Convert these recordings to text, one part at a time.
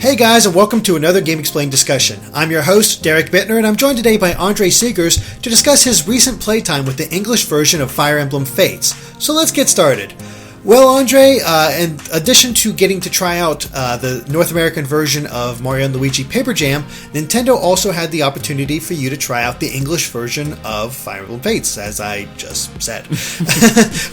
Hey guys, and welcome to another GameXplain discussion. I'm your host, Derek Bittner, and I'm joined today by Andre Seegers to discuss his recent playtime with the English version of Fire Emblem Fates. So let's get started. Well, Andre, in addition to getting to try out the North American version of Mario & Luigi Paper Jam, Nintendo also had the opportunity for you to try out the English version of Fire Emblem Fates, as I just said.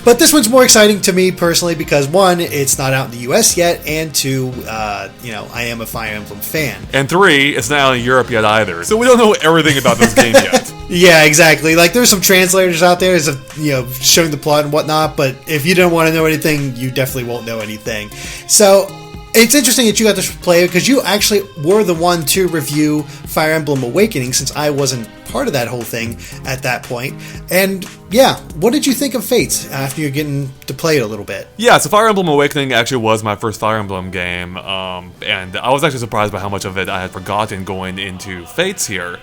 But this one's more exciting to me personally because, one, it's not out in the US yet, and two, I am a Fire Emblem fan. And three, it's not out in Europe yet either, so we don't know everything about this game yet. Yeah, exactly. Like, there's some translators out there, showing the plot and whatnot, but if you don't want to know anything, you definitely won't know anything. So it's interesting that you got to play it because you actually were the one to review Fire Emblem Awakening, since I wasn't part of that whole thing at that point. And yeah, what did you think of Fates after you're getting to play it a little bit? Yeah, so Fire Emblem Awakening actually was my first Fire Emblem game, and I was actually surprised by how much of it I had forgotten going into Fates here.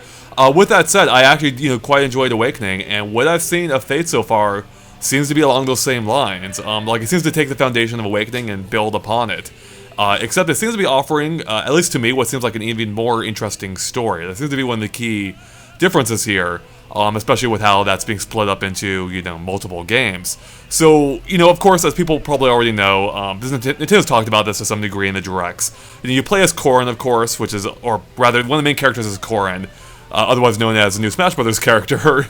With that said, I actually quite enjoyed Awakening, and what I've seen of Fates so far seems to be along those same lines. It seems to take the foundation of Awakening and build upon it. Except it seems to be offering, at least to me, what seems like an even more interesting story. That seems to be one of the key differences here, especially with how that's being split up into, multiple games. So, of course, as people probably already know, Nintendo's talked about this to some degree in the directs. You play as Corrin, of course, one of the main characters is Corrin, otherwise known as the new Smash Brothers character.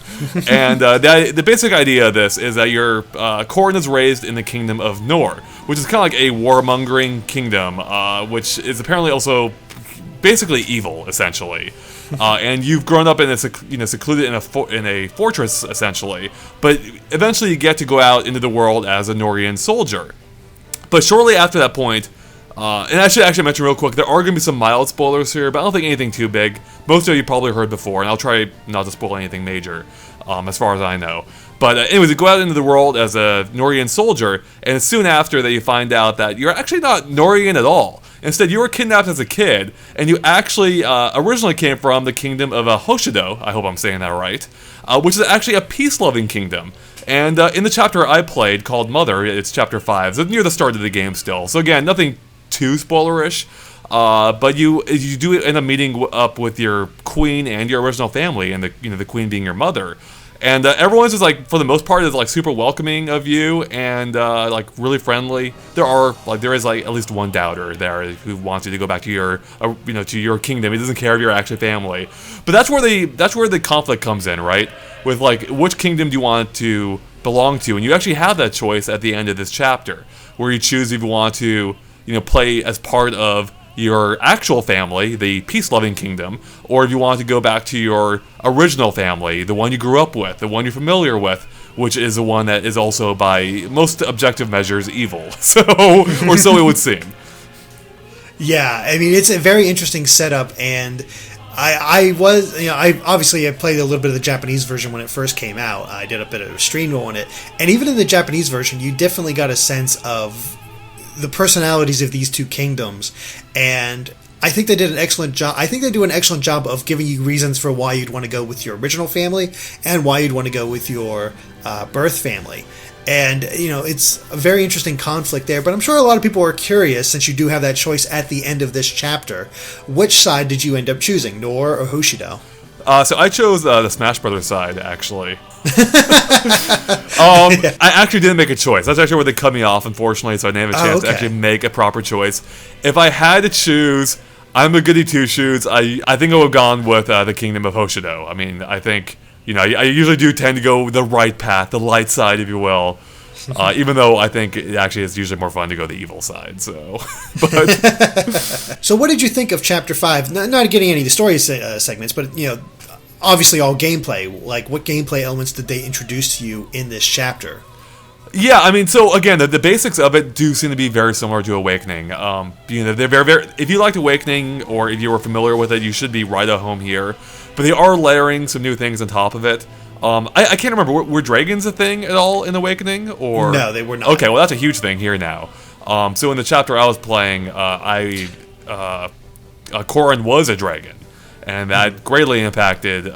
And the basic idea of this is that your Corrin is raised in the kingdom of Nor, which is kind of like a warmongering kingdom, which is apparently also basically evil, essentially. And you've grown up in secluded in a fortress, essentially. But eventually you get to go out into the world as a Norian soldier. But shortly after that point, and I should actually mention real quick, there are going to be some mild spoilers here, but I don't think anything too big. Most of you probably heard before, and I'll try not to spoil anything major, as far as I know. But anyways, you go out into the world as a Norian soldier, and it's soon after that you find out that you're actually not Norian at all. Instead, you were kidnapped as a kid, and you actually originally came from the kingdom of Hoshido, I hope I'm saying that right, which is actually a peace-loving kingdom. And in the chapter I played, called Mother, it's chapter 5, so near the start of the game still. So again, nothing too spoilerish, but you do end up meeting up with your queen and your original family, and the queen being your mother, and everyone's just for the most part is super welcoming of you and really friendly. There is at least one doubter there who wants you to go back to your to your kingdom. He doesn't care if you're actually family, but that's where the conflict comes in, right? With which kingdom do you want to belong to, and you actually have that choice at the end of this chapter, where you choose if you want to play as part of your actual family, the peace-loving kingdom, or if you want to go back to your original family, the one you grew up with, the one you're familiar with, which is the one that is also, by most objective measures, evil. Or so it would seem. Yeah, I mean, it's a very interesting setup, and I played a little bit of the Japanese version when it first came out. I did a bit of a stream on it, and even in the Japanese version, you definitely got a sense of the personalities of these two kingdoms, and I think they did an excellent job. I think they do an excellent job of giving you reasons for why you'd want to go with your original family and why you'd want to go with your birth family. And, it's a very interesting conflict there, but I'm sure a lot of people are curious, since you do have that choice at the end of this chapter. Which side did you end up choosing, Nor or Hoshido? So I chose the Smash Brothers side, actually. I actually didn't make a choice. That's actually where they cut me off, unfortunately, so I didn't have a chance to actually make a proper choice. If I had to choose, I'm a goody two-shoes. I think I would have gone with the Kingdom of Hoshido. I mean, I think, I usually do tend to go the right path, the light side, if you will. Even though I think it actually is usually more fun to go the evil side. So what did you think of Chapter 5? Not getting any of the story segments, but, obviously all gameplay. What gameplay elements did they introduce to you in this chapter? Yeah, I mean, so again, the basics of it do seem to be very similar to Awakening. They're very, if you liked Awakening, or if you were familiar with it, you should be right at home here. But they are layering some new things on top of it. I can't remember, were dragons a thing at all in Awakening? Or no, they were not. Okay, well, that's a huge thing here now. So in the chapter I was playing, Corrin was a dragon. And that greatly impacted,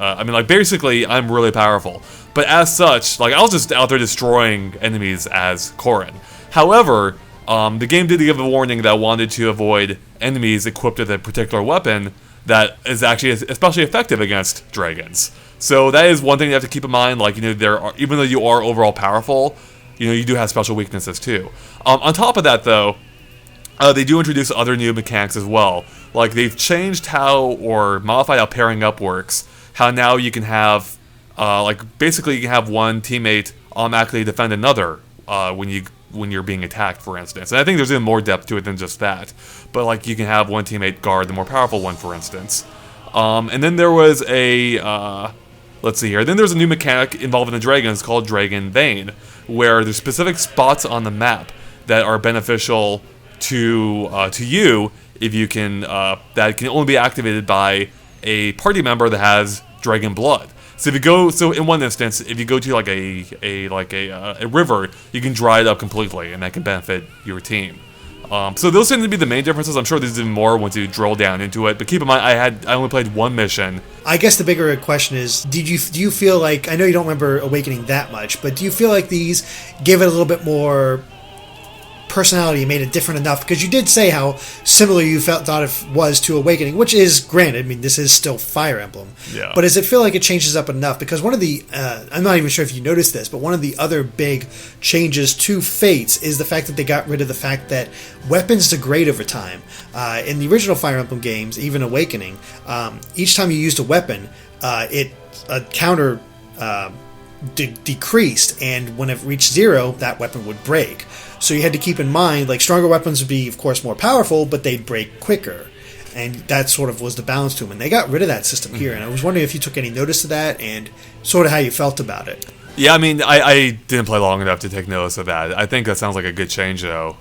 basically, I'm really powerful. But as such, I was just out there destroying enemies as Corrin. However, The game did give a warning that wanted to avoid enemies equipped with a particular weapon that is actually especially effective against dragons. So that is one thing you have to keep in mind. Like, even though you are overall powerful, you do have special weaknesses too. On top of that, though, they do introduce other new mechanics as well. Like, they've changed how, or modified how pairing up works. How now you can have, basically you can have one teammate automatically defend another when you're being attacked, for instance. And I think there's even more depth to it than just that. But, like, you can have one teammate guard the more powerful one, for instance. And then there was let's see here. Then there's a new mechanic involving the dragons called Dragon Vein, where there's specific spots on the map that are beneficial to you if you can that can only be activated by a party member that has dragon blood. So in one instance, if you go to like a river, you can dry it up completely, and that can benefit your team. So those seem to be the main differences. I'm sure there's even more once you drill down into it. But keep in mind, I only played one mission. I guess the bigger question is, do you feel like, I know you don't remember Awakening that much, but do you feel like these give it a little bit more personality and made it different enough? Because you did say how similar you thought it was to Awakening, which is, granted, I mean, this is still Fire Emblem. Yeah. But does it feel like it changes up enough? Because one of the, I'm not even sure if you noticed this, but one of the other big changes to Fates is the fact that they got rid of the fact that weapons degrade over time. In the original Fire Emblem games, even Awakening, each time you used a weapon, a counter decreased, and when it reached 0, that weapon would break. So you had to keep in mind, like, stronger weapons would be, of course, more powerful, but they'd break quicker. And that sort of was the balance to them. And they got rid of that system here. And I was wondering if you took any notice of that and sort of how you felt about it. Yeah, I mean, I didn't play long enough to take notice of that. I think that sounds like a good change, though.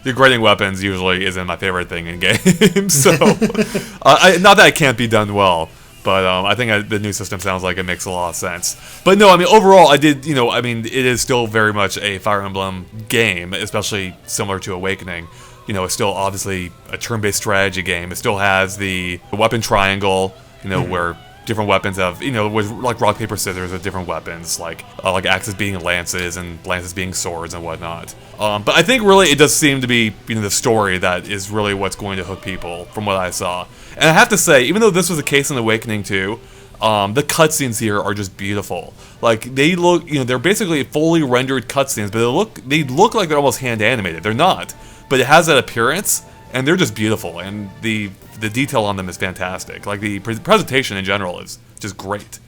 Degrading weapons usually isn't my favorite thing in games. So, not that it can't be done well. But I think the new system sounds like it makes a lot of sense. But no, I mean, overall, it is still very much a Fire Emblem game, especially similar to Awakening. It's still obviously a turn-based strategy game. It still has the weapon triangle, where different weapons have, with like rock, paper, scissors with different weapons, like axes being lances and lances being swords and whatnot. But I think really it does seem to be, the story that is really what's going to hook people from what I saw. And I have to say, even though this was the case in Awakening 2, the cutscenes here are just beautiful. Like, they look, they're basically fully rendered cutscenes, but they look like they're almost hand animated. They're not, but it has that appearance, and they're just beautiful. And the detail on them is fantastic. Like, the presentation in general is just great.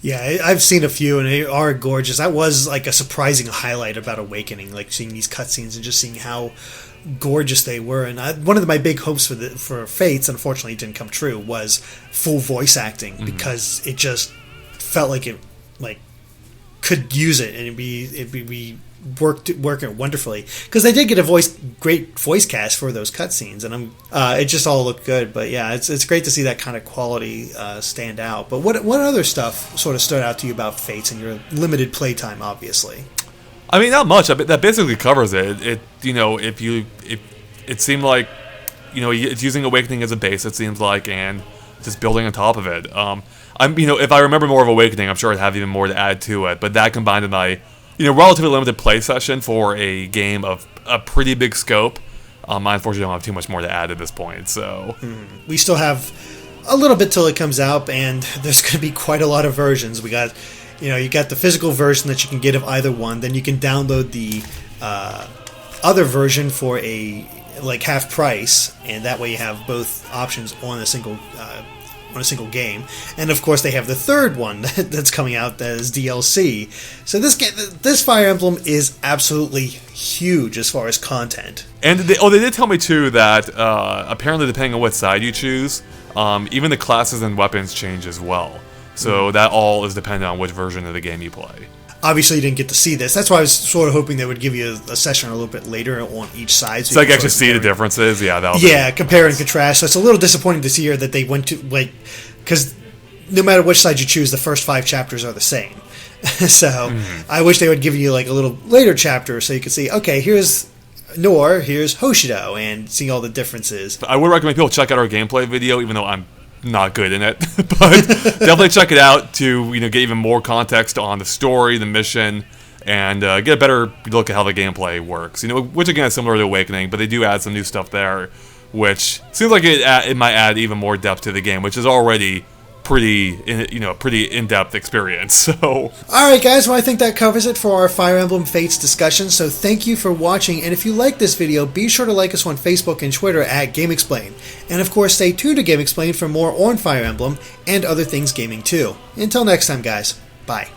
Yeah, I've seen a few, and they are gorgeous. That was like a surprising highlight about Awakening, like seeing these cutscenes and just seeing how gorgeous they were. And one of my big hopes for Fates, unfortunately, didn't come true, was full voice acting, because it just felt like it could use it, and it'd be working wonderfully, because they did get a great voice cast for those cutscenes, and it just all looked good. But yeah, it's great to see that kind of quality stand out. But what other stuff sort of stood out to you about Fates in your limited playtime? Obviously, I mean, not much. That basically covers it. It seemed like, it's using Awakening as a base, it seems like, and just building on top of it. If I remember more of Awakening, I'm sure I'd have even more to add to it. But that combined with my, relatively limited play session for a game of a pretty big scope, I unfortunately don't have too much more to add at this point. So we still have a little bit till it comes out, and there's going to be quite a lot of versions. We got, you got the physical version that you can get of either one. Then you can download the other version for half price, and that way you have both options on a single game. And of course, they have the third one that's coming out that is DLC. So this Fire Emblem is absolutely huge as far as content. And they did tell me too that apparently, depending on what side you choose, even the classes and weapons change as well. So that all is dependent on which version of the game you play. Obviously, you didn't get to see this. That's why I was sort of hoping they would give you a session a little bit later on each side. So you can actually see the differences? Yeah, compare and contrast. So it's a little disappointing to see here that they went to, because no matter which side you choose, the first 5 chapters are the same. So I wish they would give you a little later chapter so you could see, okay, here's Nor, here's Hoshido, and see all the differences. I would recommend people check out our gameplay video, even though I'm not good in it, but definitely check it out to get even more context on the story, the mission, and get a better look at how the gameplay works. Which again is similar to Awakening, but they do add some new stuff there, which seems like it might add even more depth to the game, which is already pretty in-depth experience. So alright guys, well I think that covers it for our Fire Emblem Fates discussion, so thank you for watching, and if you like this video, be sure to like us on Facebook and Twitter at GameXplain, and of course stay tuned to GameXplain for more on Fire Emblem and other things gaming too. Until next time guys, bye.